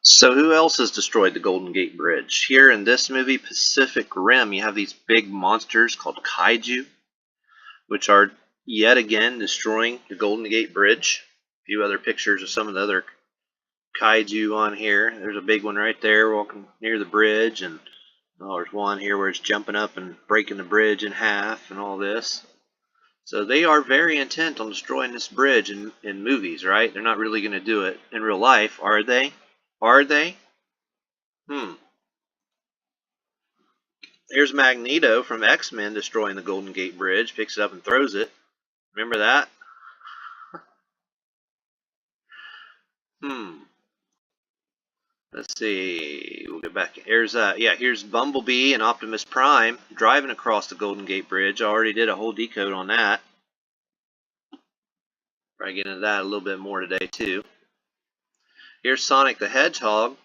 So who else has destroyed the Golden Gate Bridge? Here in this movie, Pacific Rim, you have these big monsters called kaiju, which are yet again destroying the Golden Gate Bridge. A few other pictures of some of the other kaiju on here. There's a big one right there walking near the bridge, and there's one here where it's jumping up and breaking the bridge in half and all this. So they are very intent on destroying this bridge in movies, right? They're not really going to do it in real life, are they? Are they? Here's Magneto from X-Men destroying the Golden Gate Bridge, picks it up and throws it. Remember that? Let's see. We'll get back. Here's Bumblebee and Optimus Prime driving across the Golden Gate Bridge. I already did a whole decode on that. Probably get into that a little bit more today too. Here's Sonic the Hedgehog.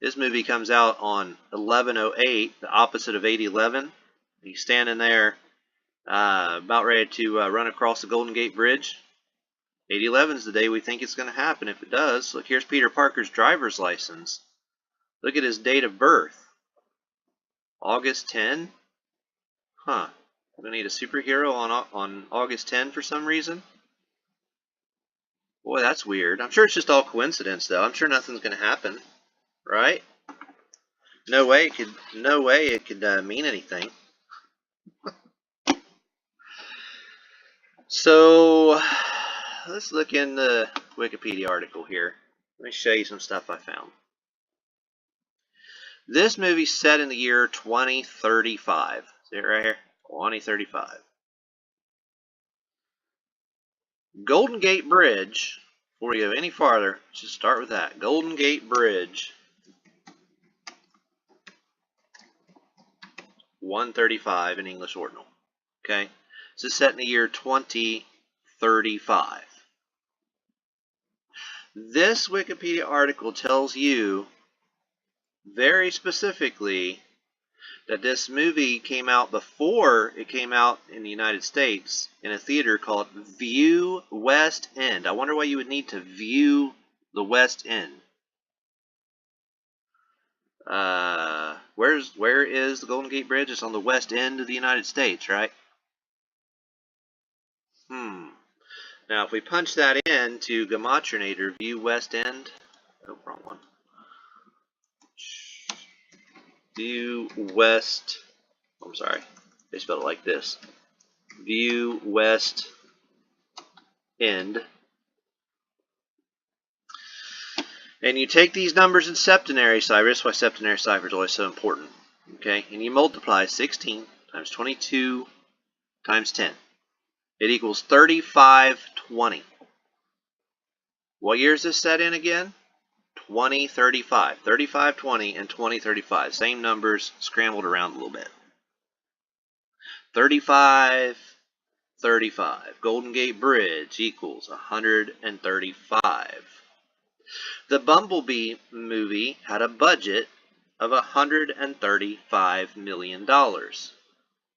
This movie comes out on 11/08, the opposite of 8/11. He's standing there about ready to run across the Golden Gate Bridge. 8/11 is the day we think it's going to happen. If it does, look, here's Peter Parker's driver's license. Look at his date of birth. August 10? Huh. We need a superhero on August 10 for some reason? Boy, that's weird. I'm sure it's just all coincidence, though. I'm sure nothing's going to happen, right? No way it could mean anything. So, let's look in the Wikipedia article here. Let me show you some stuff I found. This movie's set in the year 2035. See it right here? 2035. Golden Gate Bridge, before we go any farther, just start with that. Golden Gate Bridge. 135 in English Ordinal. Okay? This is set in the year 2035. This Wikipedia article tells you very specifically that this movie came out before it came out in the United States in a theater called View West End. I wonder why you would need to view the West End. Where is the Golden Gate Bridge? It's on the west end of the United States, right? Now, if we punch that in to Gematrinator, View West End. Oh, wrong one. View West. I'm sorry. They spelled it like this. View West End. And you take these numbers in septenary cipher. That's why septenary cipher is always so important. Okay? And you multiply 16 times 22 times 10. It equals 3520. What year is this set in again? 2035. 3520 and 2035. Same numbers scrambled around a little bit. 35. Golden Gate Bridge equals 135. The Bumblebee movie had a budget of $135 million.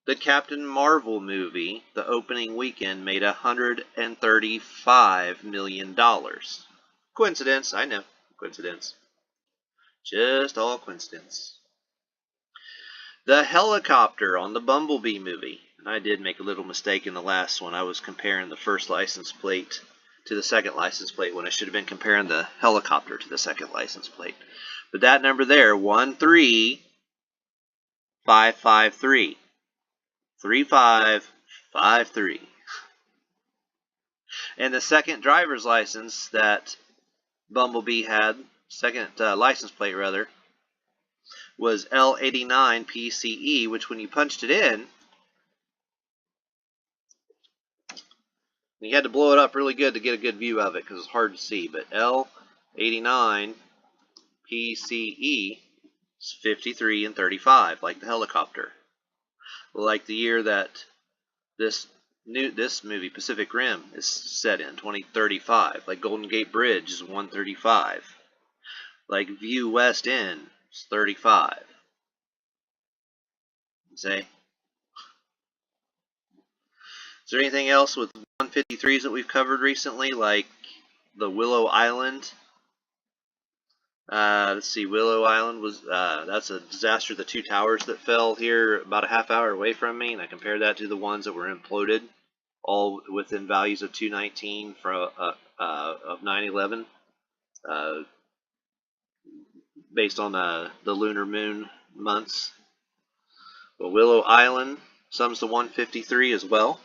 The Captain Marvel movie, the opening weekend, made $135 million. Coincidence, I know. Coincidence. Just all coincidence. The helicopter on the Bumblebee movie. And I did make a little mistake in the last one. I was comparing the first license plate to the second license plate when I should have been comparing the helicopter to the second license plate. But that number there, 13553. 3553. And the second driver's license that Bumblebee had, second license plate rather, was L89 PCE, which when you punched it in, you had to blow it up really good to get a good view of it because it's hard to see, but L89 PCE is 53 and 35, like the helicopter. Like the year that this movie, Pacific Rim, is set in, 2035. Like Golden Gate Bridge is 135. Like View West End is 35. See? Is there anything else with 153s that we've covered recently, like the Willow Island? Let's see, Willow Island was, that's a disaster. The two towers that fell here about a half hour away from me, and I compared that to the ones that were imploded, all within values of 219 of 9/11, based on the lunar moon months. But Willow Island sums to 153 as well.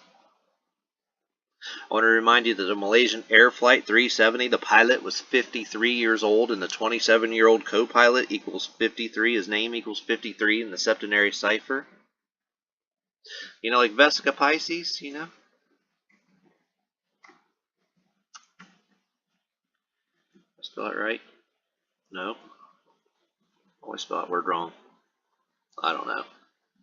I want to remind you that the Malaysian Air Flight 370, the pilot was 53 years old, and the 27-year-old co-pilot equals 53. His name equals 53 in the septenary cipher. You know, like Vesica Pisces, you know? Spell it right? No? Always spell that word wrong. I don't know.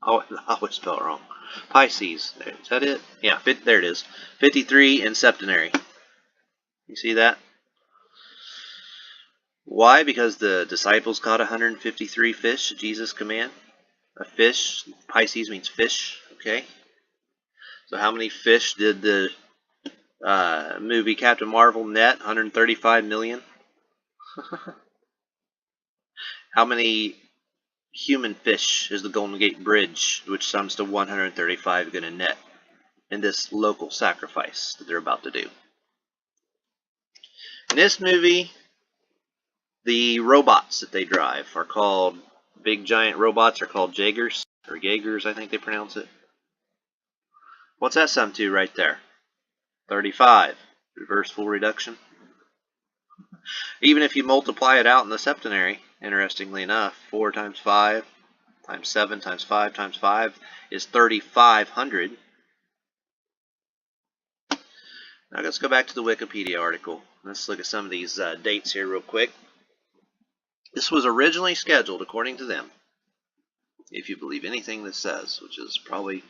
I always spell it wrong. Pisces. Is that it? Yeah, there it is. 53 in septenary. You see that? Why? Because the disciples caught 153 fish at Jesus' command. A fish, Pisces means fish, okay? So how many fish did the movie Captain Marvel net? 135 million. How many human fish is the Golden Gate Bridge, which sums to 135, going to net in this local sacrifice that they're about to do? In this movie, the robots that they drive are called, big giant robots are called Jaegers, or Jaegers, I think they pronounce it. What's that sum to right there? 35. Reverse full reduction. Even if you multiply it out in the septenary, interestingly enough, 4 times 5 times 7 times 5 times 5 is 3,500. Now let's go back to the Wikipedia article. Let's look at some of these dates here real quick. This was originally scheduled, according to them, if you believe anything this says, which is probably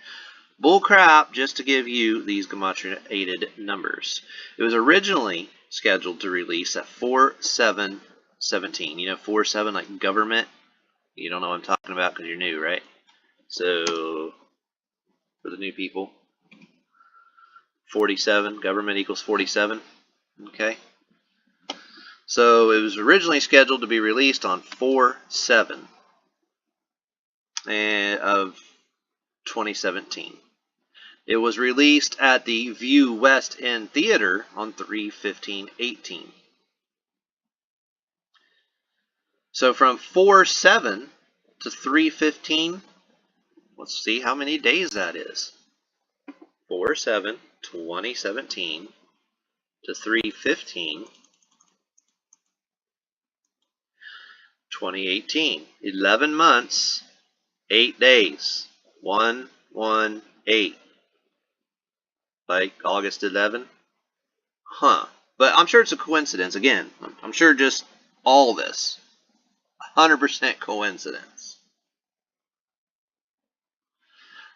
bull crap, just to give you these gematria-aided numbers. It was originally scheduled to release at 4/7/17. You know, 4/7 like government. You don't know what I'm talking about because you're new, right? So for the new people, 47, government equals 47. Okay. So it was originally scheduled to be released on 4/7 of 2017. It was released at the View West End Theater on 3/15/18. So from 4/7 to 3/15, let's see how many days that is. 4/7, 2017 to 3/15, 2018. 11 months, 8 days. 1/1/8. Like August 11? Huh. But I'm sure it's a coincidence. Again, I'm sure just all this. 100% coincidence.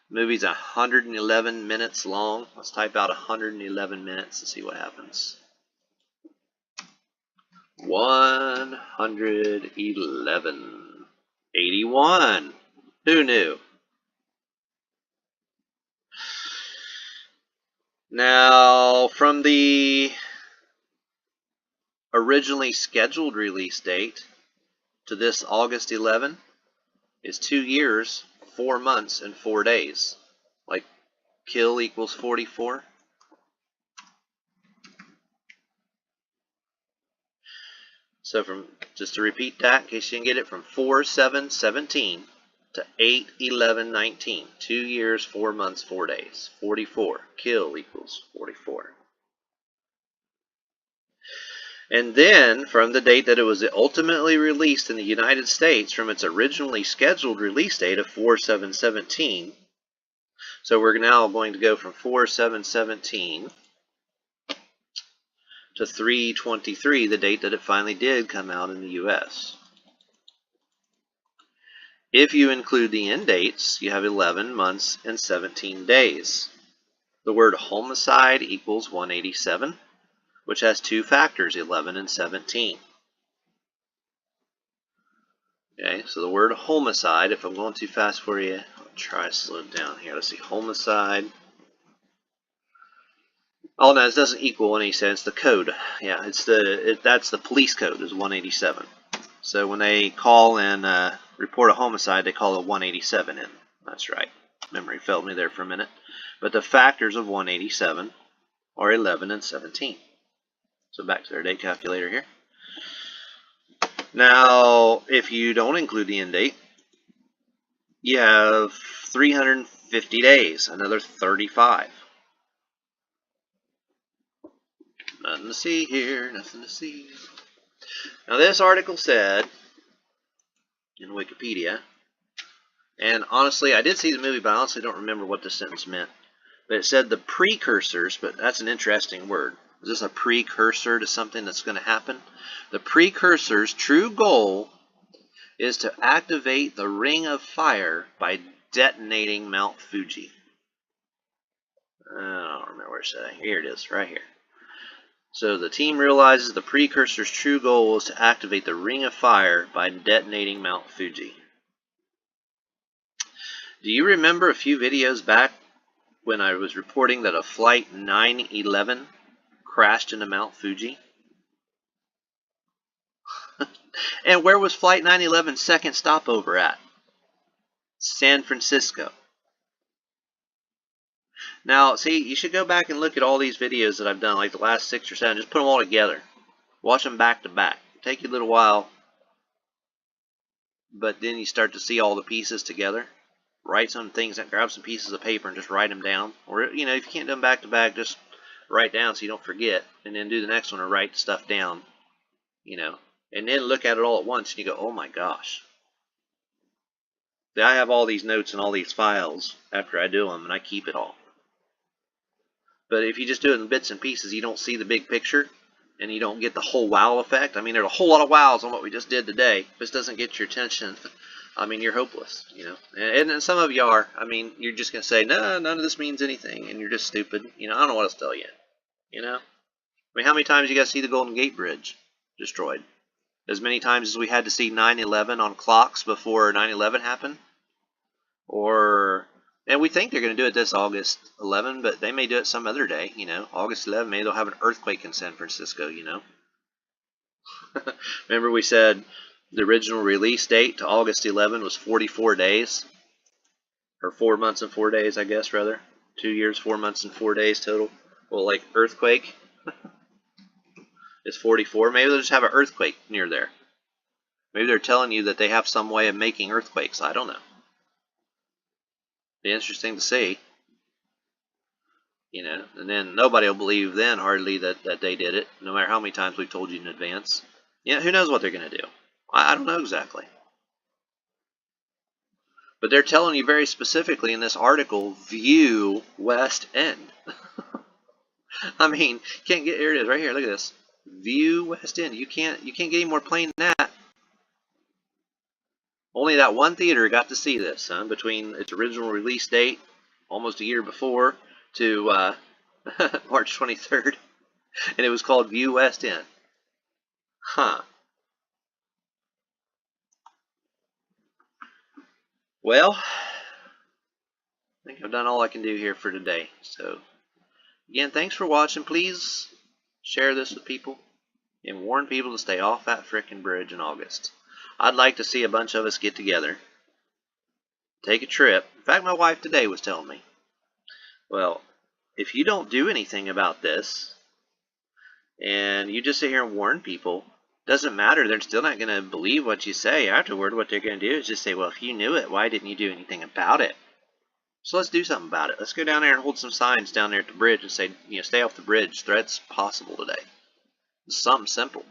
The movie's 111 minutes long. Let's type out 111 minutes and see what happens. 111. 81. Who knew? Now, from the originally scheduled release date to this August 11 is 2 years, 4 months, and 4 days. Like, kill equals 44. So just to repeat that, in case you didn't get it, from 4/7/17 to 8/11/19. 2 years, 4 months, 4 days. 44. Kill equals 44. And then, from the date that it was ultimately released in the United States, from its originally scheduled release date of 4/7/17, so we're now going to go from 4/7/17 to 3/23, the date that it finally did come out in the U.S. If you include the end dates, you have 11 months and 17 days. The word homicide equals 187, which has 2 factors, 11 and 17. Okay, so the word homicide, if I'm going too fast for you, I'll try to slow it down here. Let's see, homicide. Oh no, it doesn't equal 187. It's the code. Yeah, that's the police code is 187. So when they call and report a homicide, they call a 187 in. That's right. Memory failed me there for a minute. But the factors of 187 are 11 and 17. So back to their day calculator here. Now, if you don't include the end date, you have 350 days, another 35. Nothing to see here, nothing to see. Now this article said, in Wikipedia, and honestly, I did see the movie, but I honestly don't remember what this sentence meant. But it said the precursors, but that's an interesting word. Is this a precursor to something that's going to happen? The precursor's true goal is to activate the Ring of Fire by detonating Mount Fuji. I don't remember where it said. Here it is, right here. So the team realizes the precursor's true goal is to activate the Ring of Fire by detonating Mount Fuji. Do you remember a few videos back when I was reporting that a Flight 911 crashed into Mount Fuji? And where was Flight 911's second stopover at? San Francisco. Now, see, you should go back and look at all these videos that I've done, like the last 6 or 7. Just put them all together. Watch them back to back. It'll take you a little while, but then you start to see all the pieces together. Write some things, grab some pieces of paper and just write them down. Or, if you can't do them back to back, just write down so you don't forget. And then do the next one and write stuff down. And then look at it all at once and you go, oh my gosh. I have all these notes and all these files after I do them, and I keep it all. But if you just do it in bits and pieces, you don't see the big picture, and you don't get the whole wow effect. I mean, there's a whole lot of wows on what we just did today. If this doesn't get your attention, I mean, you're hopeless, And some of you are. I mean, you're just going to say, no, none of this means anything, and you're just stupid. I don't know what else to tell you, I mean, how many times you guys see the Golden Gate Bridge destroyed? As many times as we had to see 9/11 on clocks before 9/11 happened? And we think they're going to do it this August 11, but they may do it some other day, August 11, maybe they'll have an earthquake in San Francisco, Remember we said the original release date to August 11 was 44 days? Or 4 months and 4 days, I guess, rather. 2 years, 4 months and 4 days total. Well, like earthquake is 44. Maybe they'll just have an earthquake near there. Maybe they're telling you that they have some way of making earthquakes. I don't know. Be interesting to see, and then nobody will believe then hardly that they did it, no matter how many times we've told you in advance. Who knows what they're going to do? I don't know exactly. But they're telling you very specifically in this article, view West End. I mean, can't get, here it is right here, look at this. View West End. You can't get any more plain than that. Only that one theater got to see this, between its original release date, almost a year before, to March 23rd. And it was called View West End. Huh. Well, I think I've done all I can do here for today. So, again, thanks for watching. Please share this with people and warn people to stay off that frickin' bridge in August. I'd like to see a bunch of us get together, take a trip. In fact, my wife today was telling me, well, if you don't do anything about this, and you just sit here and warn people, doesn't matter. They're still not going to believe what you say afterward. What they're going to do is just say, well, if you knew it, why didn't you do anything about it? So let's do something about it. Let's go down there and hold some signs down there at the bridge and say, stay off the bridge. Threats possible today. It's something simple.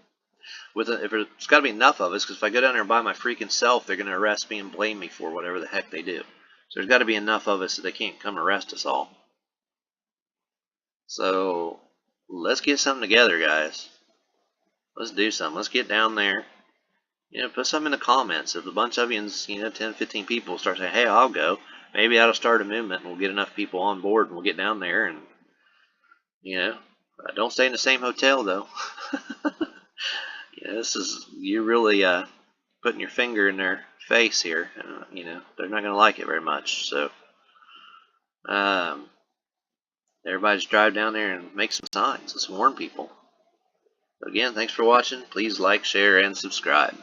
If there's got to be enough of us, because if I go down there and by my freaking self, they're going to arrest me and blame me for whatever the heck they do. So there's got to be enough of us that they can't come arrest us all. So let's get something together, guys. Let's do something. Let's get down there. Put something in the comments. If a bunch of you, 10, 15 people start saying, hey, I'll go, maybe that'll start a movement and we'll get enough people on board and we'll get down there and, don't stay in the same hotel, though. You're really putting your finger in their face here. They're not going to like it very much. So, everybody just drive down there and make some signs. Let's warn people. Again, thanks for watching. Please like, share, and subscribe.